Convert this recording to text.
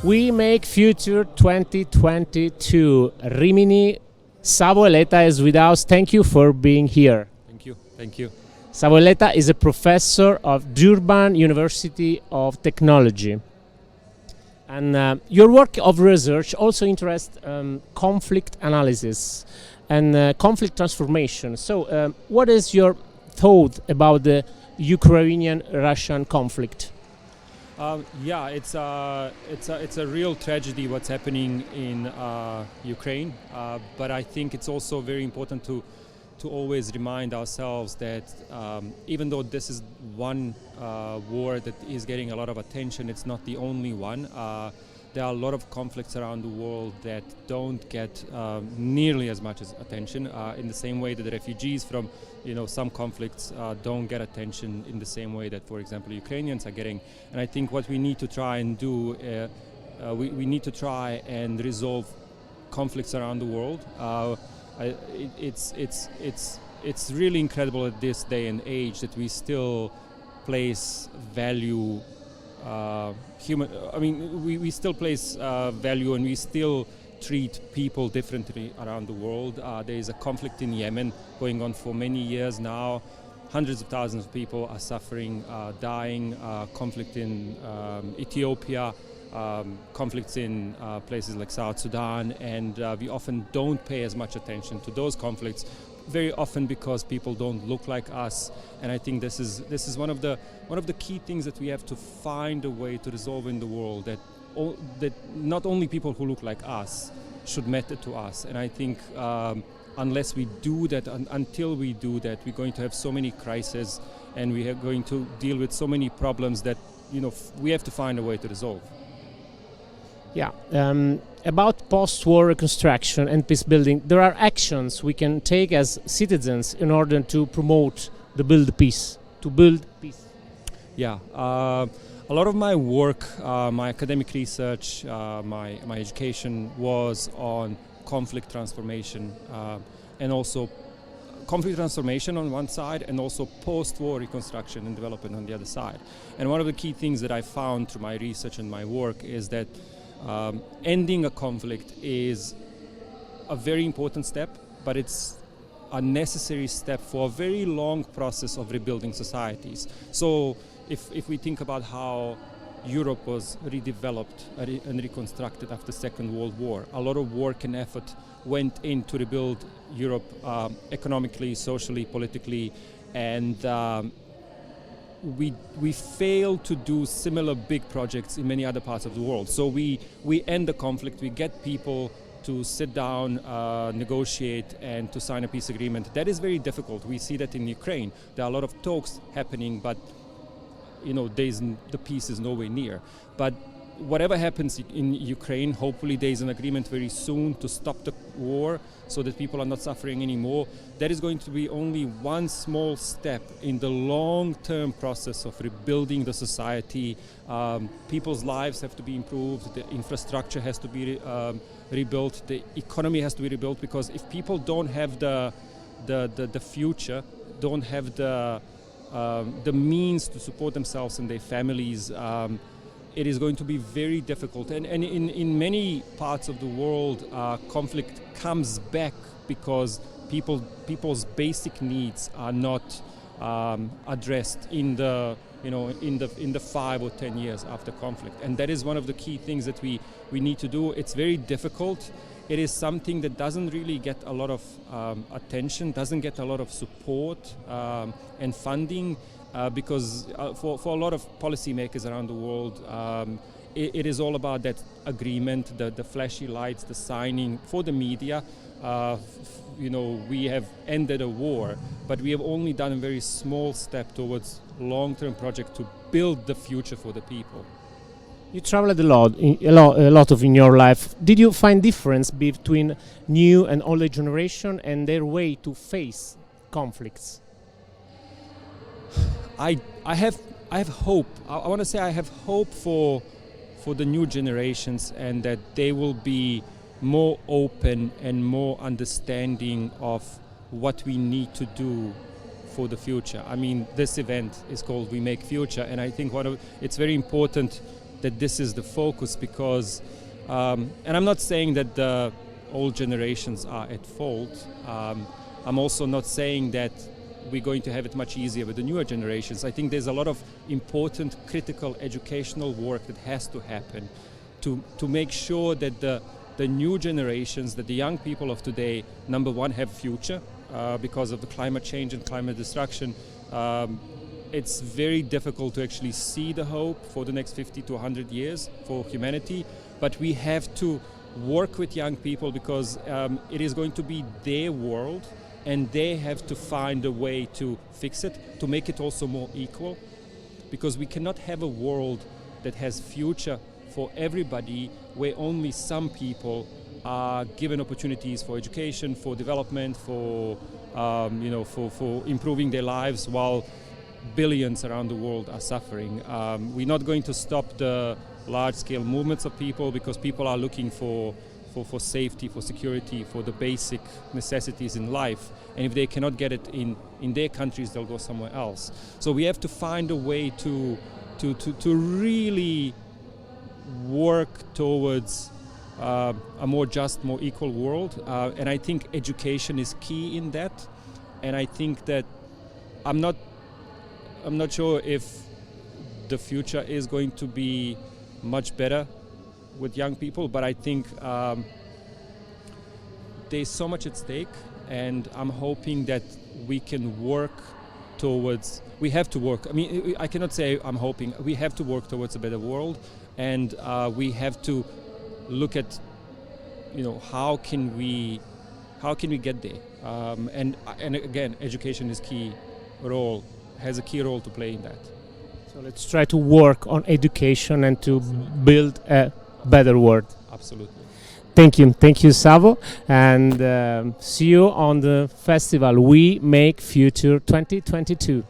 We make future 2022. Rimini, Savo Heleta is with us. Thank you for being here. Thank you. Thank you. Savo Heleta is a professor of Durban University of Technology. And your work of research also interests conflict analysis and conflict transformation. So what is your thought about the Ukrainian-Russian conflict? Yeah, it's a real tragedy what's happening in Ukraine, but I think it's also very important to always remind ourselves that even though this is one war that is getting a lot of attention, it's not the only one. There are a lot of conflicts around the world that don't get nearly as much attention in the same way that the refugees from some conflicts don't get attention in the same way that, for example, Ukrainians are getting. And I think what we need to try and do, we need to try and resolve conflicts around the world. It's really incredible at this day and age that we still place value. We still place value, and we still treat people differently around the world. There is a conflict in Yemen going on for many years now. Hundreds of thousands of people are suffering, dying. Conflict in Ethiopia, conflicts in places like South Sudan, and we often don't pay as much attention to those conflicts. Very often because people don't look like us, and I think this is one of the key things that we have to find a way to resolve in the world. That not only people who look like us should matter to us, and I think unless we do that, until we do that, we're going to have so many crises, and we are going to deal with so many problems that we have to find a way to resolve. Yeah. About post-war reconstruction and peace building, there are actions we can take as citizens in order to promote to build peace. Yeah, a lot of my work, my academic research, my education was on conflict transformation, and also conflict transformation on one side, and also post-war reconstruction and development on the other side. And one of the key things that I found through my research and my work is that ending a conflict is a very important step, but it's a necessary step for a very long process of rebuilding societies. So if we think about how Europe was redeveloped and reconstructed after the Second World War, a lot of work and effort went in to rebuild Europe economically, socially, politically, and we fail to do similar big projects in many other parts of the world. So we end the conflict, we get people to sit down, negotiate, and to sign a peace agreement. That is very difficult. We see that in Ukraine. There are a lot of talks happening, but the peace is nowhere near. But whatever happens in Ukraine, hopefully there is an agreement very soon to stop the war so that people are not suffering anymore. That is going to be only one small step in the long-term process of rebuilding the society. People's lives have to be improved, the infrastructure has to be rebuilt, the economy has to be rebuilt, because if people don't have the future, don't have the means to support themselves and their families, it is going to be very difficult. And in many parts of the world, conflict comes back because people's basic needs are not addressed in the 5 or 10 years after conflict. And that is one of the key things that we need to do. It's very difficult. It is something that doesn't really get a lot of attention, doesn't get a lot of support and funding. Because for a lot of policymakers around the world, it is all about that agreement, the flashy lights, the signing. For the media, we have ended a war, but we have only done a very small step towards long-term project to build the future for the people. You traveled a lot in your life. Did you find difference between new and older generation and their way to face conflicts? I have hope. I want to say I have hope for the new generations, and that they will be more open and more understanding of what we need to do for the future. I mean, this event is called We Make Future, and I think it's very important this is the focus, because and I'm not saying that the old generations are at fault. I'm also not saying that we're going to have it much easier with the newer generations. I think there's a lot of important critical educational work that has to happen to make sure that the new generations, that the young people of today, number one, have future because of the climate change and climate destruction. It's very difficult to actually see the hope for the next 50 to 100 years for humanity, but we have to work with young people because it is going to be their world, and they have to find a way to fix it, to make it also more equal, because we cannot have a world that has future for everybody where only some people are given opportunities for education, for development, for improving their lives, while billions around the world are suffering. We're not going to stop the large-scale movements of people, because people are looking for safety, for security, for the basic necessities in life. And if they cannot get it in their countries, they'll go somewhere else. So we have to find a way to really work towards a more just, more equal world. And I think education is key in that. And I think that I'm not sure if the future is going to be much better with young people, but I think there's so much at stake, and I'm hoping that we can work towards, we have to work, I mean, I cannot say I'm hoping, we have to work towards a better world, and we have to look at, how can we get there, and again, education is has a key role to play in that. So let's try to work on education and to build a better world. Absolutely. Thank you, Savo, and see you on the festival We Make Future 2022.